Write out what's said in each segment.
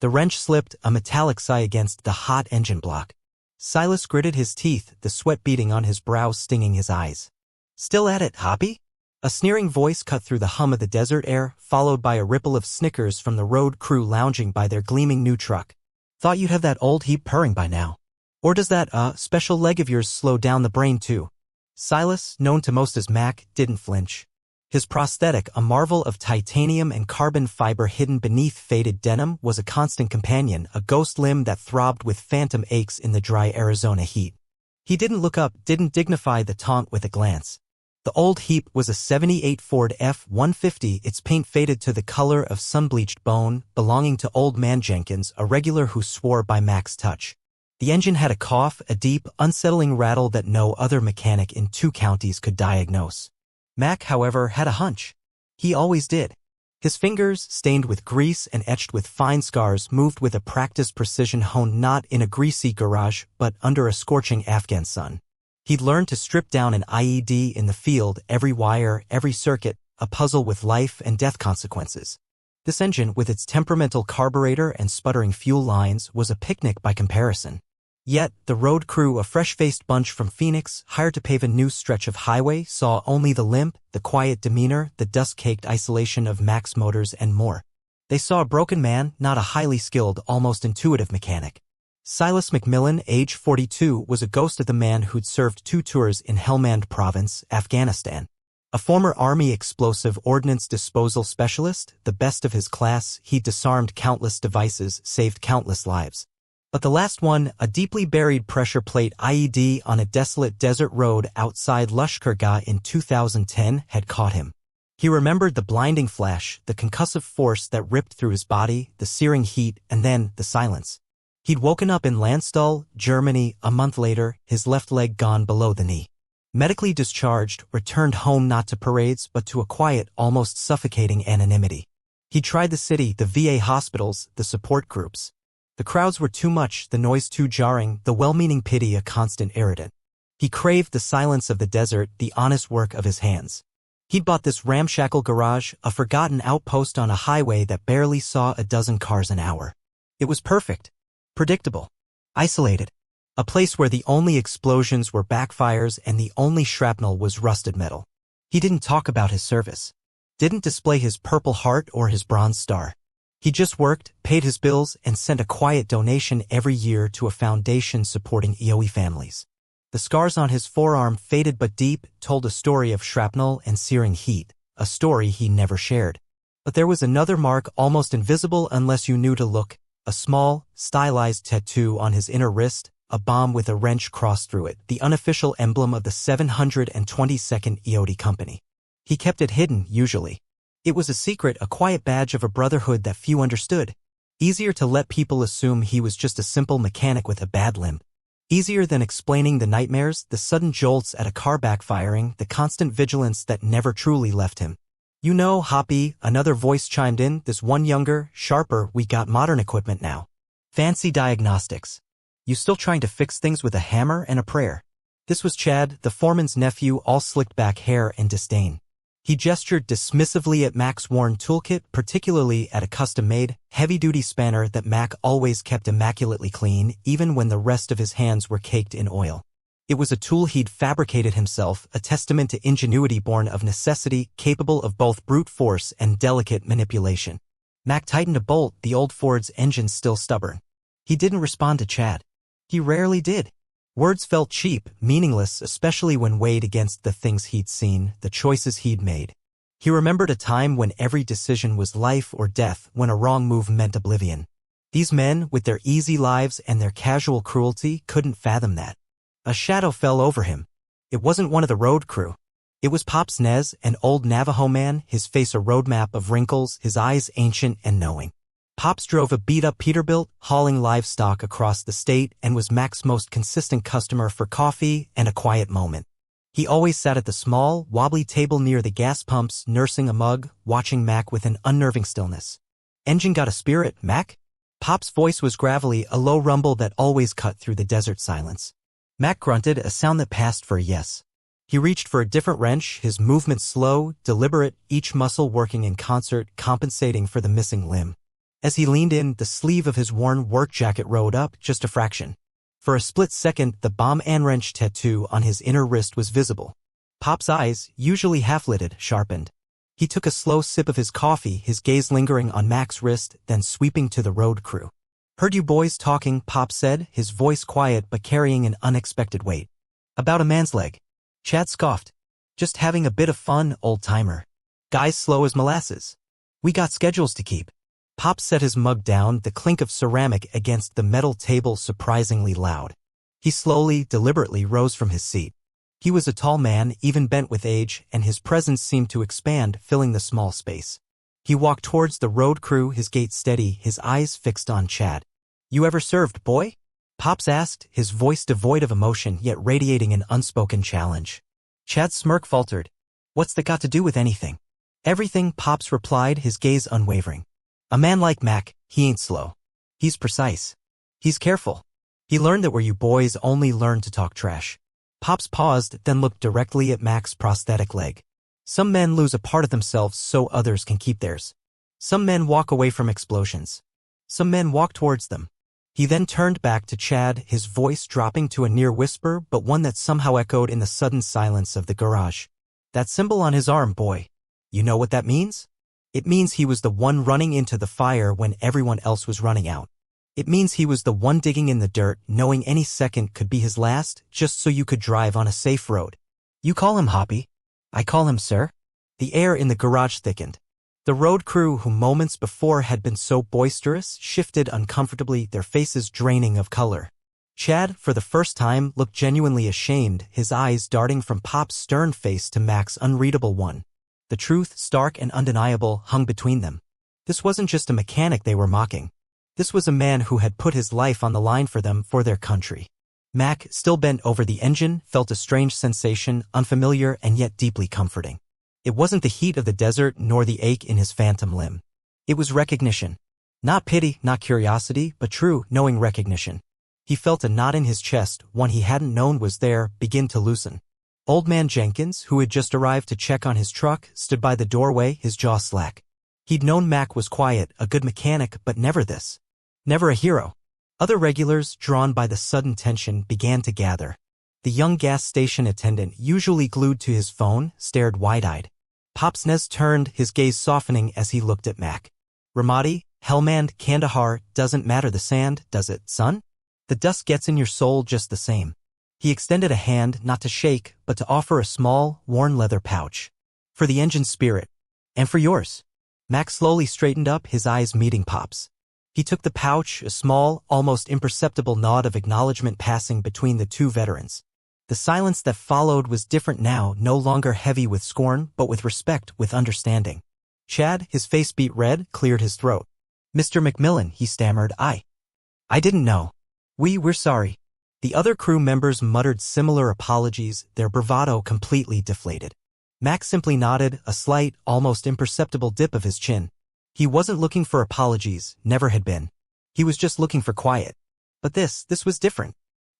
The wrench slipped, a metallic sigh against the hot engine block. Silas gritted his teeth, the sweat beading on his brow stinging his eyes. "Still at it, Hoppy?" A sneering voice cut through the hum of the desert air, followed by a ripple of snickers from the road crew lounging by their gleaming new truck. "Thought you'd have that old heap purring by now. Or does that, special leg of yours slow down the brain too?" Silas, known to most as Mac, didn't flinch. His prosthetic, a marvel of titanium and carbon fiber hidden beneath faded denim, was a constant companion, a ghost limb that throbbed with phantom aches in the dry Arizona heat. He didn't look up, didn't dignify the taunt with a glance. The old heap was a '78 Ford F-150, its paint faded to the color of sun-bleached bone, belonging to Old Man Jenkins, a regular who swore by Mac's touch. The engine had a cough, a deep, unsettling rattle that no other mechanic in 2 counties could diagnose. Mac, however, had a hunch. He always did. His fingers, stained with grease and etched with fine scars, moved with a practiced precision honed not in a greasy garage but under a scorching Afghan sun. He'd learned to strip down an IED in the field, every wire, every circuit, a puzzle with life and death consequences. This engine, with its temperamental carburetor and sputtering fuel lines, was a picnic by comparison. Yet, the road crew, a fresh-faced bunch from Phoenix, hired to pave a new stretch of highway, saw only the limp, the quiet demeanor, the dust-caked isolation of Mac's motors and more. They saw a broken man, not a highly skilled, almost intuitive mechanic. Silas McMillan, age 42, was a ghost of the man who'd served 2 tours in Helmand Province, Afghanistan. A former Army explosive ordnance disposal specialist, the best of his class, he'd disarmed countless devices, saved countless lives. But the last one, a deeply buried pressure plate IED on a desolate desert road outside Lashkargah in 2010, had caught him. He remembered the blinding flash, the concussive force that ripped through his body, the searing heat, and then the silence. He'd woken up in Landstuhl, Germany, a month later, his left leg gone below the knee. Medically discharged, returned home not to parades but to a quiet, almost suffocating anonymity. He tried the city, the VA hospitals, the support groups. The crowds were too much, the noise too jarring, the well-meaning pity a constant irritant. He craved the silence of the desert, the honest work of his hands. He'd bought this ramshackle garage, a forgotten outpost on a highway that barely saw a dozen cars an hour. It was perfect. Predictable. Isolated. A place where the only explosions were backfires and the only shrapnel was rusted metal. He didn't talk about his service. Didn't display his Purple Heart or his Bronze Star. He just worked, paid his bills, and sent a quiet donation every year to a foundation supporting EOE families. The scars on his forearm, faded but deep, told a story of shrapnel and searing heat, a story he never shared. But there was another mark almost invisible unless you knew to look, a small, stylized tattoo on his inner wrist, a bomb with a wrench crossed through it, the unofficial emblem of the 722nd EOD Company. He kept it hidden, usually. It was a secret, a quiet badge of a brotherhood that few understood. Easier to let people assume he was just a simple mechanic with a bad limb. Easier than explaining the nightmares, the sudden jolts at a car backfiring, the constant vigilance that never truly left him. "You know, Hoppy," another voice chimed in, this one younger, sharper, "we got modern equipment now. Fancy diagnostics. You still trying to fix things with a hammer and a prayer?" This was Chad, the foreman's nephew, all slicked back hair and disdain. He gestured dismissively at Mac's worn toolkit, particularly at a custom-made, heavy-duty spanner that Mac always kept immaculately clean, even when the rest of his hands were caked in oil. It was a tool he'd fabricated himself, a testament to ingenuity born of necessity, capable of both brute force and delicate manipulation. Mac tightened a bolt, the old Ford's engine still stubborn. He didn't respond to Chad. He rarely did. Words felt cheap, meaningless, especially when weighed against the things he'd seen, the choices he'd made. He remembered a time when every decision was life or death, when a wrong move meant oblivion. These men, with their easy lives and their casual cruelty, couldn't fathom that. A shadow fell over him. It wasn't one of the road crew. It was Pops Nez, an old Navajo man, his face a roadmap of wrinkles, his eyes ancient and knowing. Pops drove a beat-up Peterbilt, hauling livestock across the state, and was Mac's most consistent customer for coffee and a quiet moment. He always sat at the small, wobbly table near the gas pumps, nursing a mug, watching Mac with an unnerving stillness. "Engine got a spirit, Mac?" Pop's voice was gravelly, a low rumble that always cut through the desert silence. Mac grunted, a sound that passed for a yes. He reached for a different wrench, his movements slow, deliberate, each muscle working in concert, compensating for the missing limb. As he leaned in, the sleeve of his worn work jacket rolled up just a fraction. For a split second, the bomb and wrench tattoo on his inner wrist was visible. Pop's eyes, usually half-lidded, sharpened. He took a slow sip of his coffee, his gaze lingering on Mac's wrist, then sweeping to the road crew. "Heard you boys talking," Pop said, his voice quiet but carrying an unexpected weight. "About a man's leg." Chad scoffed. "Just having a bit of fun, old-timer. Guys slow as molasses. We got schedules to keep." Pop set his mug down, the clink of ceramic against the metal table surprisingly loud. He slowly, deliberately rose from his seat. He was a tall man, even bent with age, and his presence seemed to expand, filling the small space. He walked towards the road crew, his gait steady, his eyes fixed on Chad. "You ever served, boy?" Pops asked, his voice devoid of emotion yet radiating an unspoken challenge. Chad's smirk faltered. "What's that got to do with anything?" "Everything," Pops replied, his gaze unwavering. "A man like Mac, he ain't slow. He's precise. He's careful. He learned that where you boys only learn to talk trash." Pops paused, then looked directly at Mac's prosthetic leg. "Some men lose a part of themselves so others can keep theirs. Some men walk away from explosions. Some men walk towards them." He then turned back to Chad, his voice dropping to a near whisper, but one that somehow echoed in the sudden silence of the garage. "That symbol on his arm, boy. You know what that means? It means he was the one running into the fire when everyone else was running out. It means he was the one digging in the dirt, knowing any second could be his last, just so you could drive on a safe road. You call him Hoppy. I call him Sir." The air in the garage thickened. The road crew, who moments before had been so boisterous, shifted uncomfortably, their faces draining of color. Chad, for the first time, looked genuinely ashamed, his eyes darting from Pop's stern face to Mac's unreadable one. The truth, stark and undeniable, hung between them. This wasn't just a mechanic they were mocking. This was a man who had put his life on the line for them, for their country. Mac, still bent over the engine, felt a strange sensation, unfamiliar and yet deeply comforting. It wasn't the heat of the desert nor the ache in his phantom limb. It was recognition. Not pity, not curiosity, but true, knowing recognition. He felt a knot in his chest, one he hadn't known was there, begin to loosen. Old man Jenkins, who had just arrived to check on his truck, stood by the doorway, his jaw slack. He'd known Mac was quiet, a good mechanic, but never this. Never a hero. Other regulars, drawn by the sudden tension, began to gather. The young gas station attendant, usually glued to his phone, stared wide-eyed. Pop's Nez turned, his gaze softening as he looked at Mac. "Ramadi, Helmand, Kandahar, doesn't matter the sand, does it, son? The dust gets in your soul just the same." He extended a hand, not to shake, but to offer a small, worn leather pouch. "For the engine's spirit. And for yours." Mac slowly straightened up, his eyes meeting Pop's. He took the pouch, a small, almost imperceptible nod of acknowledgement passing between the two veterans. The silence that followed was different now, no longer heavy with scorn, but with respect, with understanding. Chad, his face beat red, cleared his throat. "Mr. McMillan," he stammered, I didn't know. We're sorry." The other crew members muttered similar apologies, their bravado completely deflated. Mac simply nodded, a slight, almost imperceptible dip of his chin. He wasn't looking for apologies, never had been. He was just looking for quiet. But this was different.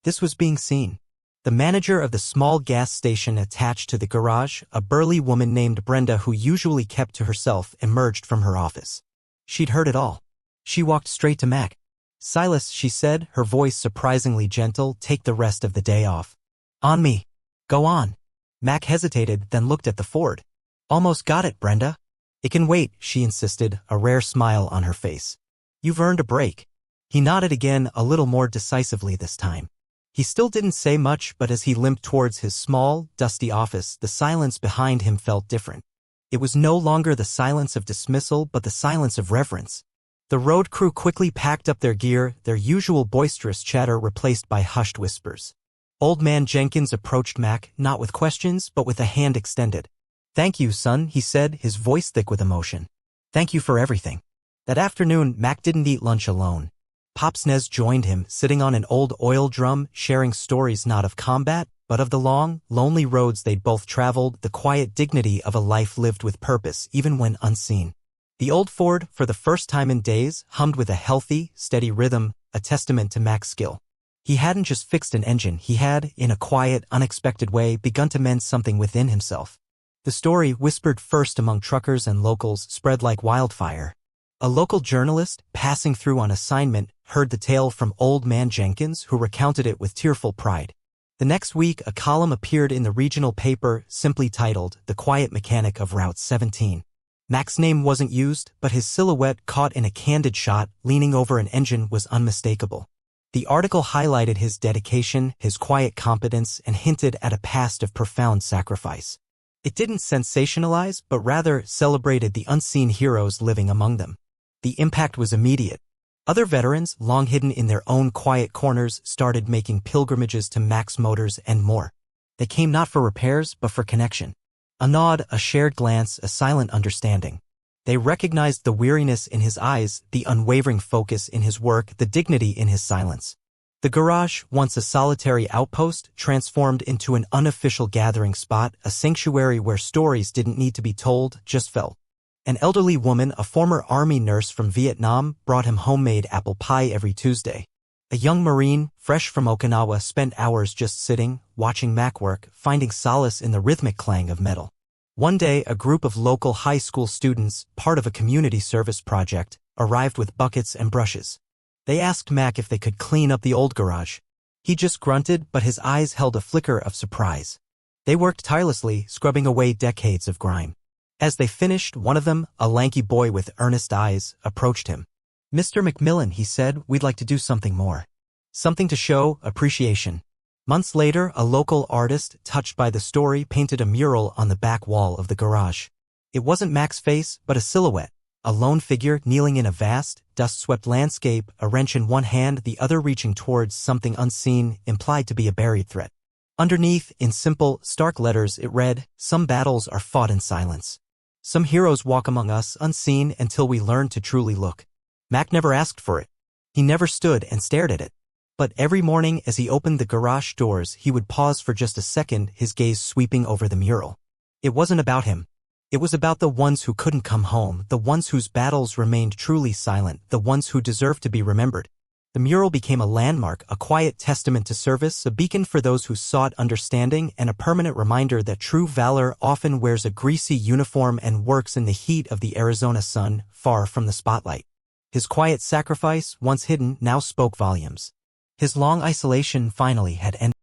This was being seen. The manager of the small gas station attached to the garage, a burly woman named Brenda who usually kept to herself, emerged from her office. She'd heard it all. She walked straight to Mac. "Silas," she said, her voice surprisingly gentle, "take the rest of the day off." "On me. Go on." Mac hesitated, then looked at the Ford. "Almost got it, Brenda." "It can wait," she insisted, a rare smile on her face. "You've earned a break." He nodded again, a little more decisively this time. He still didn't say much, but as he limped towards his small, dusty office, the silence behind him felt different. It was no longer the silence of dismissal, but the silence of reverence. The road crew quickly packed up their gear, their usual boisterous chatter replaced by hushed whispers. Old man Jenkins approached Mac, not with questions, but with a hand extended. "Thank you, son," he said, his voice thick with emotion. "Thank you for everything." That afternoon, Mac didn't eat lunch alone. Pop's Nez joined him, sitting on an old oil drum, sharing stories not of combat, but of the long, lonely roads they'd both traveled, the quiet dignity of a life lived with purpose, even when unseen. The old Ford, for the first time in days, hummed with a healthy, steady rhythm, a testament to Mac's skill. He hadn't just fixed an engine, he had, in a quiet, unexpected way, begun to mend something within himself. The story, whispered first among truckers and locals, spread like wildfire. A local journalist, passing through on assignment, heard the tale from Old Man Jenkins, who recounted it with tearful pride. The next week, a column appeared in the regional paper, simply titled, "The Quiet Mechanic of Route 17. Mac's name wasn't used, but his silhouette caught in a candid shot, leaning over an engine, was unmistakable. The article highlighted his dedication, his quiet competence, and hinted at a past of profound sacrifice. It didn't sensationalize, but rather celebrated the unseen heroes living among them. The impact was immediate. Other veterans, long hidden in their own quiet corners, started making pilgrimages to Mac's Motors and more. They came not for repairs, but for connection. A nod, a shared glance, a silent understanding. They recognized the weariness in his eyes, the unwavering focus in his work, the dignity in his silence. The garage, once a solitary outpost, transformed into an unofficial gathering spot, a sanctuary where stories didn't need to be told, just felt. An elderly woman, a former army nurse from Vietnam, brought him homemade apple pie every Tuesday. A young Marine, fresh from Okinawa, spent hours just sitting, watching Mac work, finding solace in the rhythmic clang of metal. One day, a group of local high school students, part of a community service project, arrived with buckets and brushes. They asked Mac if they could clean up the old garage. He just grunted, but his eyes held a flicker of surprise. They worked tirelessly, scrubbing away decades of grime. As they finished, one of them, a lanky boy with earnest eyes, approached him. "Mr. McMillan," he said, "we'd like to do something more. Something to show appreciation." Months later, a local artist, touched by the story, painted a mural on the back wall of the garage. It wasn't Mac's face, but a silhouette. A lone figure kneeling in a vast, dust-swept landscape, a wrench in one hand, the other reaching towards something unseen, implied to be a buried threat. Underneath, in simple, stark letters, it read, "Some battles are fought in silence. Some heroes walk among us unseen until we learn to truly look." Mac never asked for it. He never stood and stared at it. But every morning as he opened the garage doors, he would pause for just a second, his gaze sweeping over the mural. It wasn't about him. It was about the ones who couldn't come home, the ones whose battles remained truly silent, the ones who deserved to be remembered. The mural became a landmark, a quiet testament to service, a beacon for those who sought understanding, and a permanent reminder that true valor often wears a greasy uniform and works in the heat of the Arizona sun, far from the spotlight. His quiet sacrifice, once hidden, now spoke volumes. His long isolation finally had ended.